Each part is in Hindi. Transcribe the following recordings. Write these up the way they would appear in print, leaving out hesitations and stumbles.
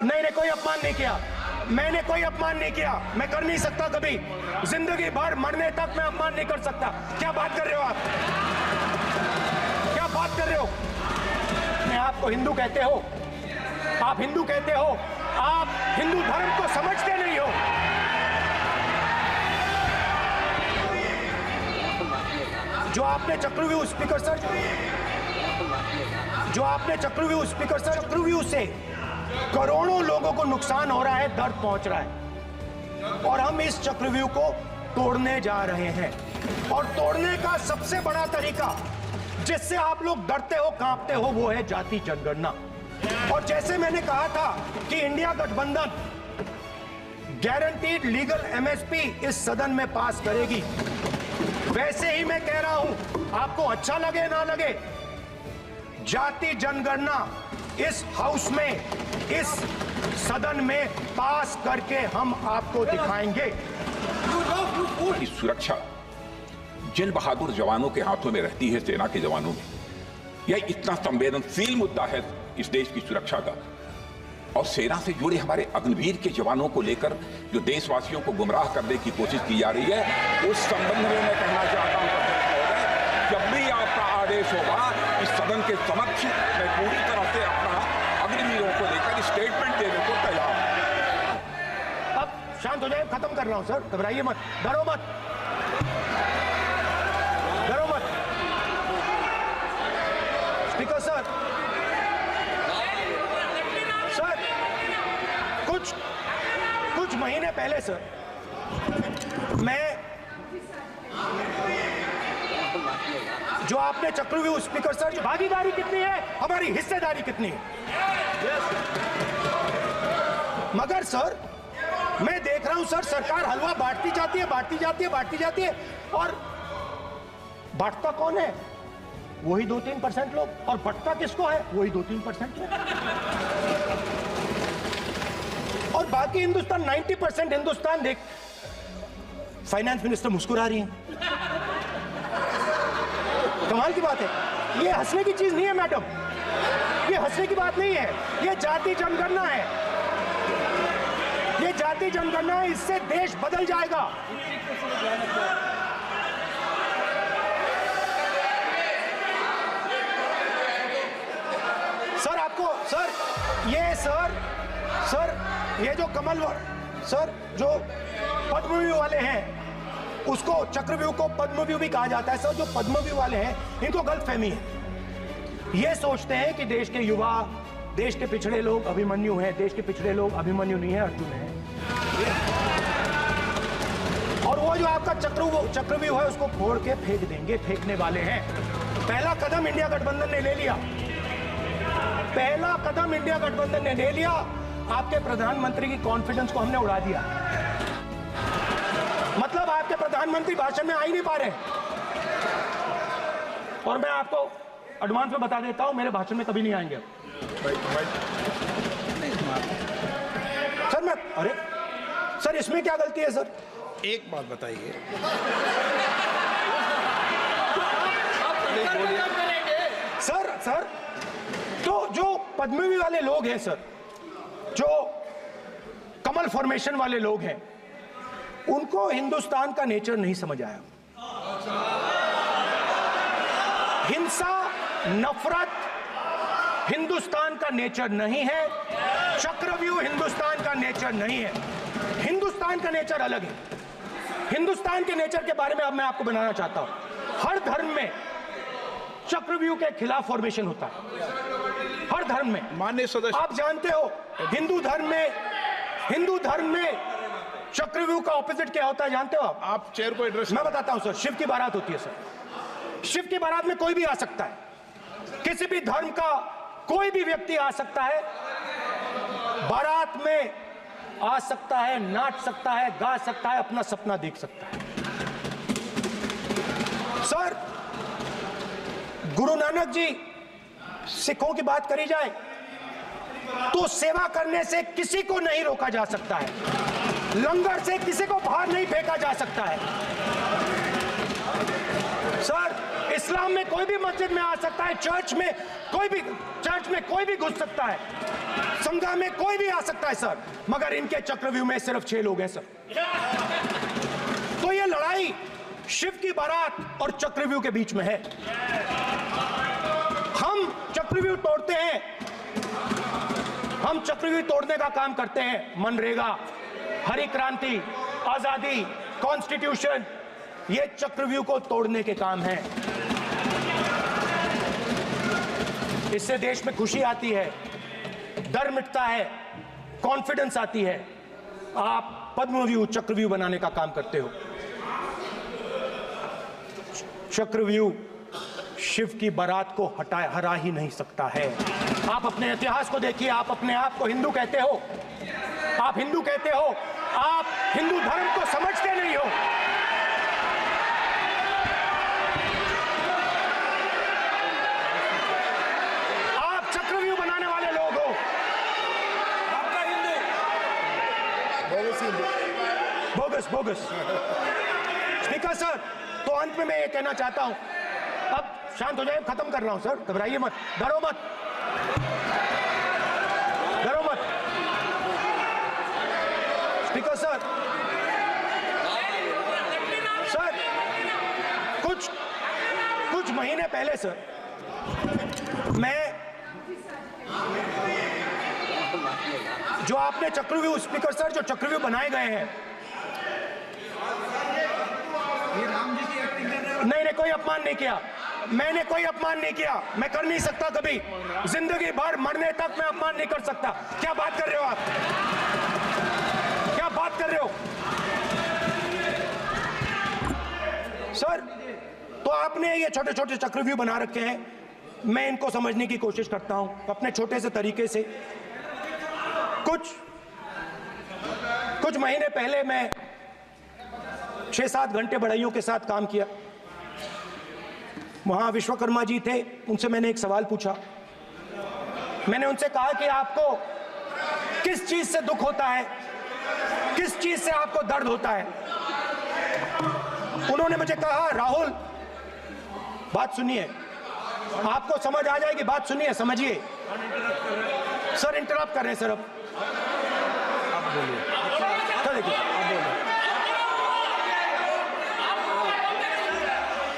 नहीं नहीं, कोई अपमान नहीं किया मैंने, कोई अपमान नहीं किया। मैं कर नहीं सकता कभी, जिंदगी भर मरने तक मैं अपमान नहीं कर सकता। क्या बात कर रहे हो आप? क्या बात कर रहे हो? मैं आपको हिंदू कहते हो? आप हिंदू कहते हो? आप हिंदू धर्म को समझते नहीं हो। जो आपने चक्रव्यूह स्पीकर सर, जो आपने चक्रव्यूह स्पीकर सर, चक्रव्यूह से करोड़ों लोगों को नुकसान हो रहा है, दर्द पहुंच रहा है, और हम इस चक्रव्यूह को तोड़ने जा रहे हैं। और तोड़ने का सबसे बड़ा तरीका जिससे आप लोग डरते हो, कांपते हो, वो है जाति जनगणना। और जैसे मैंने कहा था कि इंडिया गठबंधन गारंटीड लीगल एमएसपी इस सदन में पास करेगी, वैसे ही मैं कह रहा हूं, आपको अच्छा लगे ना लगे, जाति जनगणना इस हाउस में, इस सदन में पास करके हम आपको दिखाएंगे। इस सुरक्षा जिन बहादुर जवानों के हाथों में रहती है, सेना के जवानों में, यह इतना संवेदनशील मुद्दा है इस देश की सुरक्षा का, और सेना से जुड़े हमारे अग्निवीर के जवानों को लेकर जो देशवासियों को गुमराह करने की कोशिश की जा रही है, उस संबंध में मैं कहना चाहता हूं, जब भी आपका आदेश होगा इस सदन के समक्ष मैं पूरी तरह से अपना अग्निवीरों को लेकर स्टेटमेंट देने को तैयार हूं। अब शांत हो जाए, खत्म कर रहा हूं सर, घबराइए मत, डरो मत, डरो मत। स्पीकर सर, सर कुछ महीने पहले सर, मैं जो आपने चक्रव्यूह स्पीकर सर, भागीदारी कितनी है, हमारी हिस्सेदारी कितनी है? मगर सर मैं देख रहा हूं सर, सरकार हलवा बांटती जाती है, बांटती जाती है, बांटती जाती है, और बांटता कौन है? वही 2-3% लोग, और बंटता किसको है? वही 2-3% लोग, और बाकी हिंदुस्तान, 90% हिंदुस्तान देख। फाइनेंस मिनिस्टर मुस्कुरा रही हैं, कमाल की बात है। ये हंसने की चीज नहीं है मैडम, ये हंसने की बात नहीं है, ये जाति जनगणना है, ये जाति जनगणना है, इससे देश बदल जाएगा। सर आपको सर ये जो कमल सर, जो पद्मव्यूह वाले हैं, उसको चक्रव्यूह को पद्मव्यूह भी कहा जाता है सर। जो पद्मव्यूह वाले हैं, इनको गलतफहमी है, ये सोचते हैं कि देश के युवा, देश के पिछड़े लोग अभिमन्यु हैं। देश के पिछड़े लोग अभिमन्यु नहीं है, अर्जुन है। और वो जो आपका चक्रव्यूह है, उसको फोड़ के फेंक देंगे, फेंकने वाले हैं। पहला कदम इंडिया गठबंधन ने ले लिया, पहला कदम इंडिया गठबंधन ने ले लिया। आपके प्रधानमंत्री की कॉन्फिडेंस को हमने उड़ा दिया, मतलब आपके प्रधानमंत्री भाषण में आ ही नहीं पा रहे। और मैं आपको एडवांस में बता देता हूं, मेरे भाषण में कभी नहीं आएंगे सर। अरे सर, इसमें क्या गलती है सर? एक बात बताइए, सर तो जो पद्मव्यूह वाले लोग हैं सर, जो कमल फॉर्मेशन वाले लोग हैं, उनको हिंदुस्तान का नेचर नहीं समझ आया। हिंसा, नफरत हिंदुस्तान का नेचर नहीं है, चक्रव्यूह हिंदुस्तान का नेचर नहीं है। हिंदुस्तान का नेचर अलग है। हिंदुस्तान के नेचर के बारे में अब मैं आपको बनाना चाहता हूं। हर धर्म में चक्रव्यूह के खिलाफ फॉर्मेशन होता है, हर धर्म में। माननीय सदस्य, आप जानते हो हिंदू धर्म में चक्रव्यूह का ऑपोजिट क्या होता है, जानते हो आप चेयर को एड्रेस। मैं बताता हूं सर। शिव की बारात होती है सर, शिव की बारात में कोई भी आ सकता है, किसी भी धर्म का कोई भी व्यक्ति आ सकता है, बारात में आ सकता है, नाच सकता है, गा सकता है, अपना सपना देख सकता है। सर गुरु नानक जी, सिखों की बात करी जाए तो सेवा करने से किसी को नहीं रोका जा सकता है, लंगर से किसी को बाहर नहीं फेंका जा सकता है। सर इस्लाम में कोई भी मस्जिद में आ सकता है, चर्च में कोई भी घुस सकता है, संघा में कोई भी आ सकता है सर, मगर इनके चक्रव्यूह में सिर्फ 6 लोग हैं सर। तो ये लड़ाई शिव की बारात और चक्रव्यूह के बीच में है। हम चक्रव्यूह तोड़ते हैं, हम चक्रव्यूह तोड़ने का काम करते हैं। मनरेगा, हरी क्रांति, आजादी, कॉन्स्टिट्यूशन, ये चक्रव्यूह को तोड़ने के काम है। इससे देश में खुशी आती है, डर मिटता है, कॉन्फिडेंस आती है। आप पद्मव्यूह चक्रव्यूह बनाने का काम करते हो। चक्रव्यूह शिव की बारात को हरा ही नहीं सकता है। आप अपने इतिहास को देखिए, आप अपने आप को हिंदू कहते हो, आप हिंदू कहते हो, आप हिंदू धर्म को समझते नहीं हो। आप चक्रव्यूह बनाने वाले लोग हो। आपका Hindu bogus bogus. Speaker sir, तो अंत में मैं ये कहना चाहता हूं, अब शांत हो जाए, खत्म कर रहा हूं सर, घबराइए मत, डरो मत, डरो मत। स्पीकर सर, कुछ महीने पहले सर, मैं जो आपने चक्रव्यूह, स्पीकर सर, जो चक्रव्यूह बनाए गए हैं, नहीं, कोई अपमान नहीं किया, मैंने कोई अपमान नहीं किया, मैं कर नहीं सकता कभी, जिंदगी भर मरने तक मैं अपमान नहीं कर सकता। क्या बात कर रहे हो आप, क्या बात कर रहे हो सर? तो आपने ये छोटे छोटे चक्रव्यूह बना रखे हैं, मैं इनको समझने की कोशिश करता हूं अपने छोटे से तरीके से। कुछ महीने पहले मैं 6-7 घंटे बढ़इयों के साथ काम किया। वहां विश्वकर्मा जी थे, उनसे मैंने एक सवाल पूछा। मैंने उनसे कहा कि आपको किस चीज से दुख होता है, किस चीज से आपको दर्द होता है? उन्होंने मुझे कहा, राहुल बात सुनिए, आपको समझ आ जाएगी, बात सुनिए, समझिए। सर इंटरप्ट कर रहे हैं सर, अब बोलिए, देखिए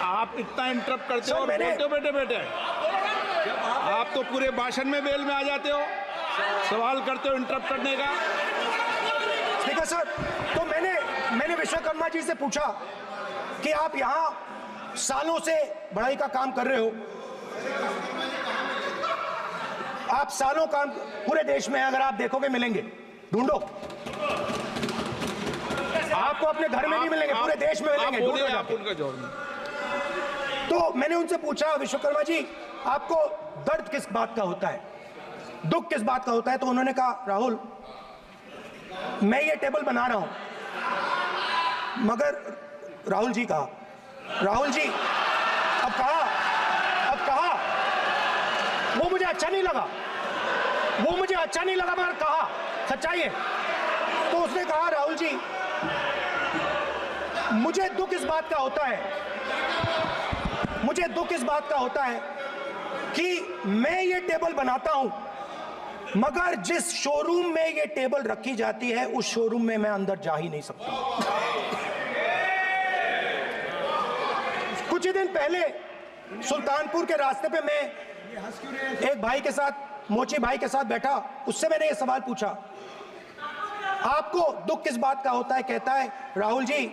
आप इतना इंटरप्ट करते हो और बोलते हो बेटे आप तो पूरे भाषण में बेल में आ जाते हो, सवाल करते हो इंटरप्ट करने का। स्पीकर सर, तो मैंने विश्वकर्मा जी से पूछा कि आप यहां सालों से बढ़ाई का काम कर रहे हो, आप सालों काम पूरे देश में अगर आप देखोगे मिलेंगे, ढूंढो, आपको अपने घर में नहीं मिलेंगे, पूरे देश में मिलेंगे, ढूंढो। तो मैंने उनसे पूछा, विश्वकर्मा जी आपको दर्द किस बात का होता है, दुख किस बात का होता है? तो उन्होंने कहा, राहुल मैं ये टेबल बना रहा हूं, मगर राहुल जी कहा, राहुल जी अब कहा वो मुझे अच्छा नहीं लगा, मगर कहा सच्चाई है। तो उसने कहा, राहुल जी मुझे दुख इस बात का होता है कि मैं ये टेबल बनाता हूं, मगर जिस शोरूम में ये टेबल रखी जाती है उस शोरूम में मैं अंदर जा ही नहीं सकता। कुछ ही दिन पहले सुल्तानपुर के रास्ते पे मैं एक भाई के साथ, मोची भाई के साथ बैठा, उससे मैंने ये सवाल पूछा, आपको दुख किस बात का होता है? कहता है, राहुल जी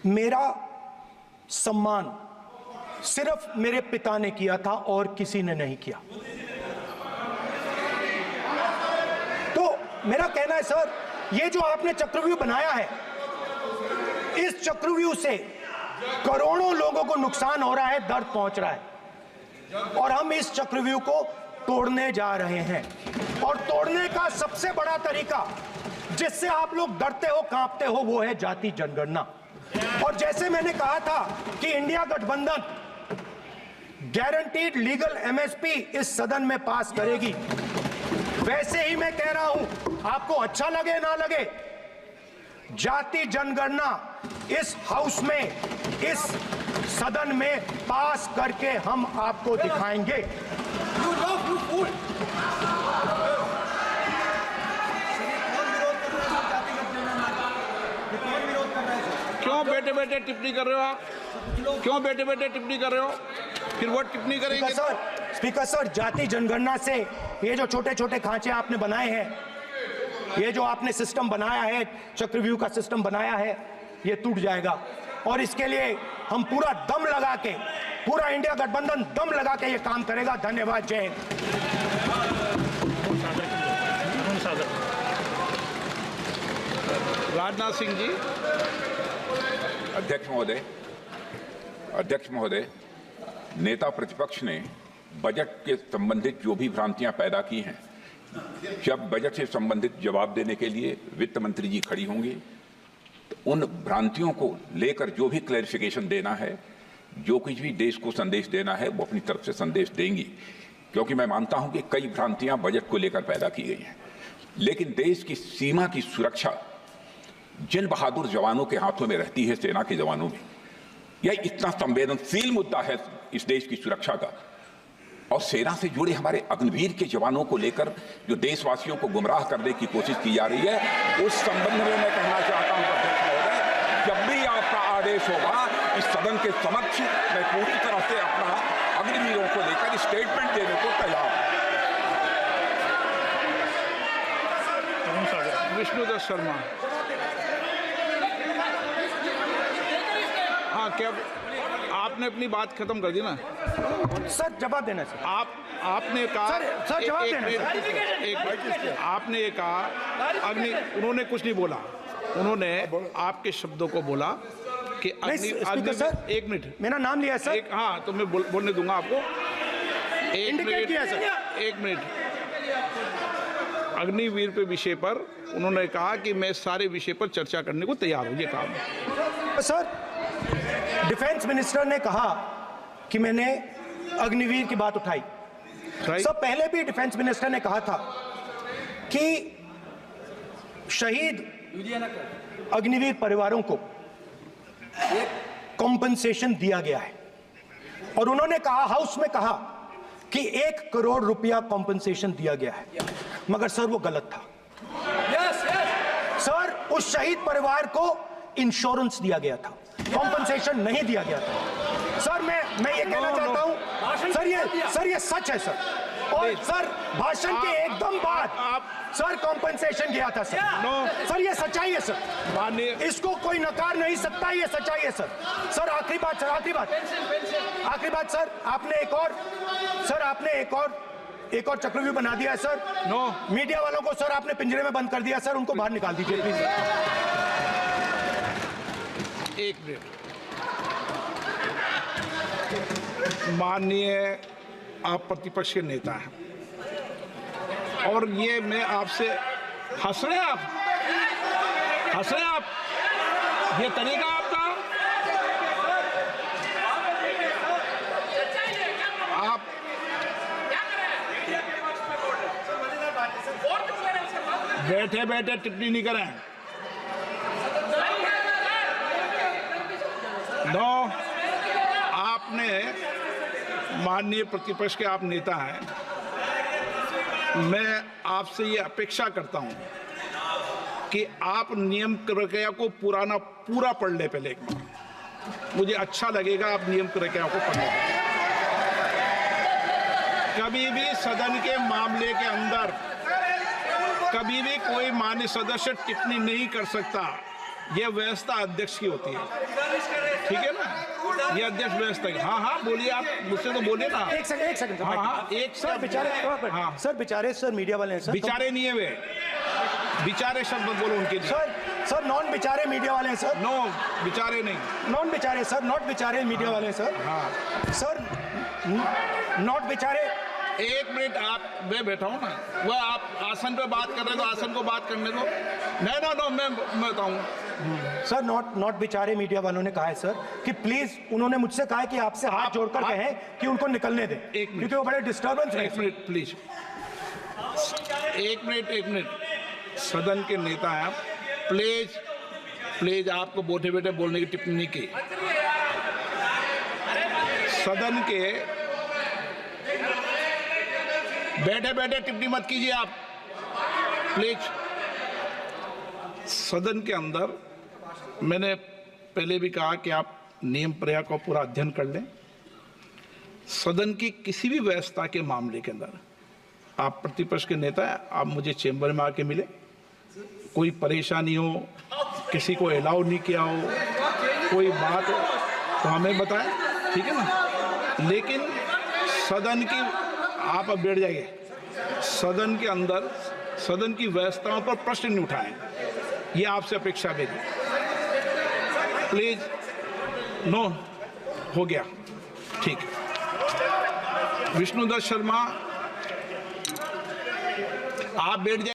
मेरा सम्मान सिर्फ मेरे पिता ने किया था और किसी ने नहीं किया। तो मेरा कहना है सर, ये जो आपने चक्रव्यूह बनाया है, इस चक्रव्यूह से करोड़ों लोगों को नुकसान हो रहा है, दर्द पहुंच रहा है, और हम इस चक्रव्यूह को तोड़ने जा रहे हैं। और तोड़ने का सबसे बड़ा तरीका जिससे आप लोग डरते हो, कांपते हो, वो है जाति जनगणना। और जैसे मैंने कहा था कि इंडिया गठबंधन गारंटीड लीगल एमएसपी इस सदन में पास करेगी, वैसे ही मैं कह रहा हूं, आपको अच्छा लगे ना लगे, जाति जनगणना इस हाउस में, इस सदन में पास करके हम आपको दिखाएंगे। क्यों बैठे बैठे टिप्पणी कर रहे हो आप? क्यों बैठे बैठे टिप्पणी कर रहे हो? फिर वो टिप्पणी करेंगे। स्पीकर सर, जाति जनगणना से ये जो छोटे छोटे खांचे आपने बनाए हैं, ये जो आपने सिस्टम बनाया है, चक्रव्यूह का सिस्टम बनाया है, ये टूट जाएगा। और इसके लिए हम पूरा दम लगा के, पूरा इंडिया गठबंधन दम लगा के ये काम करेगा। धन्यवाद। जय हिंद। राजनाथ सिंह जी। अध्यक्ष महोदय, नेता प्रतिपक्ष ने बजट के संबंधित जो भी भ्रांतियां पैदा की हैं, जब बजट से संबंधित जवाब देने के लिए वित्त मंत्री जी खड़ी होंगी तो उन भ्रांतियों को लेकर जो भी क्लैरिफिकेशन देना है, जो कुछ भी देश को संदेश देना है, वो अपनी तरफ से संदेश देंगी। क्योंकि मैं मानता हूं कि कई भ्रांतियां बजट को लेकर पैदा की गई हैं, लेकिन देश की सीमा की सुरक्षा जिन बहादुर जवानों के हाथों में रहती है, सेना के जवानों में, यह इतना संवेदनशील मुद्दा है इस देश की सुरक्षा का। और सेना से जुड़े हमारे अग्निवीर के जवानों को लेकर जो देशवासियों को गुमराह करने की कोशिश की जा रही है, उस संबंध में मैं कहना चाहता हूं अध्यक्ष महोदय, जब भी आपका आदेश होगा इस सदन के समक्ष मैं पूरी तरह से अपना अग्निवीरों को लेकर स्टेटमेंट देने को तैयार हूं। विष्णुदत्त शर्मा। हाँ, क्या आपने अपनी बात खत्म कर दी ना? सर जवाब देना सर। आपने कहा सर जवाब देना। आपने ये कहा उन्होंने कुछ नहीं बोला, उन्होंने आपके शब्दों को बोला कि सर, एक मिनट, मेरा नाम लिया सर। हाँ, तो मैं बोलने दूंगा आपको। इंडिकेट किया सर। एक मिनट। अग्निवीर पे विषय पर उन्होंने कहा कि मैं सारे विषय पर चर्चा करने को तैयार हूं। ये कहा सर। डिफेंस मिनिस्टर ने कहा कि मैंने अग्निवीर की बात उठाई। सर, पहले भी डिफेंस मिनिस्टर ने कहा था कि शहीद अग्निवीर परिवारों को कॉम्पनसेशन दिया गया है, और उन्होंने कहा, हाउस में कहा कि 1 करोड़ रुपया कॉम्पनसेशन दिया गया है, मगर सर वो गलत था। सर, उस शहीद परिवार को इंश्योरेंस दिया गया था, कॉम्पनसेशन नहीं दिया गया था। सर मैं ये कहना चाहता हूं सर, ये सच है सर। और सर, भाषण के एकदम बाद सर कॉम्पनसेशन गया था सर। सर ये सच्चाई है सर, इसको कोई नकार नहीं सकता, ये सच्चाई है सर। सर आखिरी बात सर, आखिरी बात सर, आपने एक और चक्रव्यूह बना दिया है सर। मीडिया वालों को सर आपने पिंजरे में बंद कर दिया सर, उनको बाहर निकाल दीजिए प्लीज। एक मिनट। माननीय आप प्रतिपक्ष के नेता हैं और ये मैं आपसे हंस रहे हैं आप, ये तरीका आपका। आप बैठे बैठे टिप्पणी नहीं करें। आपने, माननीय प्रतिपक्ष के आप नेता हैं, मैं आपसे ये अपेक्षा करता हूं कि आप नियम प्रक्रिया को पूरा पढ़ ले पहले एक बार। मुझे अच्छा लगेगा आप नियम प्रक्रिया को पढ़ लें। कभी भी सदन के मामले के अंदर कभी भी कोई माननीय सदस्य टिप्पणी नहीं कर सकता। यह व्यवस्था अध्यक्ष की होती है, ठीक है ना? ये अध्यक्ष व्यवस्था की। हाँ बोलिए, आप मुझसे तो बोलिए ना। एक सेकंड। हाँ, एक सर बेचारे। हाँ सर बेचारे, सर मीडिया वाले हैं सर। बेचारे नहीं है वे, बेचारे शब्द बोलो उनके लिए। सर नॉन बेचारे मीडिया वाले हैं सर। नो बेचारे नहीं, नॉन बेचारे सर, नॉट बेचारे मीडिया वाले हैं सर। हाँ सर, नॉट बेचारे। एक मिनट, आप मैं बैठा हूँ ना, वह आप आसन पे बात कर रहे हैं तो आसन को बात करने दो। नो मैं बताऊँ सर। नॉट बेचारे मीडिया वालों ने कहा है सर कि प्लीज, उन्होंने मुझसे कहा है कि आपसे हाथ जोड़कर कहें कि उनको निकलने दें, क्योंकि वो बड़े डिस्टर्बेंस है। एक मिनट प्लीज, एक मिनट। सदन के नेता हैं आप, प्लीज आपको बैठे बैठे बोलने की टिप्पणी की। सदन के बैठे बैठे टिप्पणी मत कीजिए आप प्लीज। सदन के अंदर मैंने पहले भी कहा कि आप नियम प्रयोग का पूरा अध्ययन कर लें। सदन की किसी भी व्यवस्था के मामले के अंदर आप प्रतिपक्ष के नेता हैं, आप मुझे चेंबर में आके मिले, कोई परेशानी हो, किसी को अलाउ नहीं किया हो, कोई बात हो तो हमें बताएं, ठीक है ना। लेकिन सदन की आप अब बैठ जाइए, सदन के अंदर सदन की व्यवस्थाओं पर प्रश्न नहीं उठाएं, ये आपसे अपेक्षा मेरी। प्लीज नो हो गया, ठीक है। विष्णुदत्त शर्मा आप बैठ जाइए।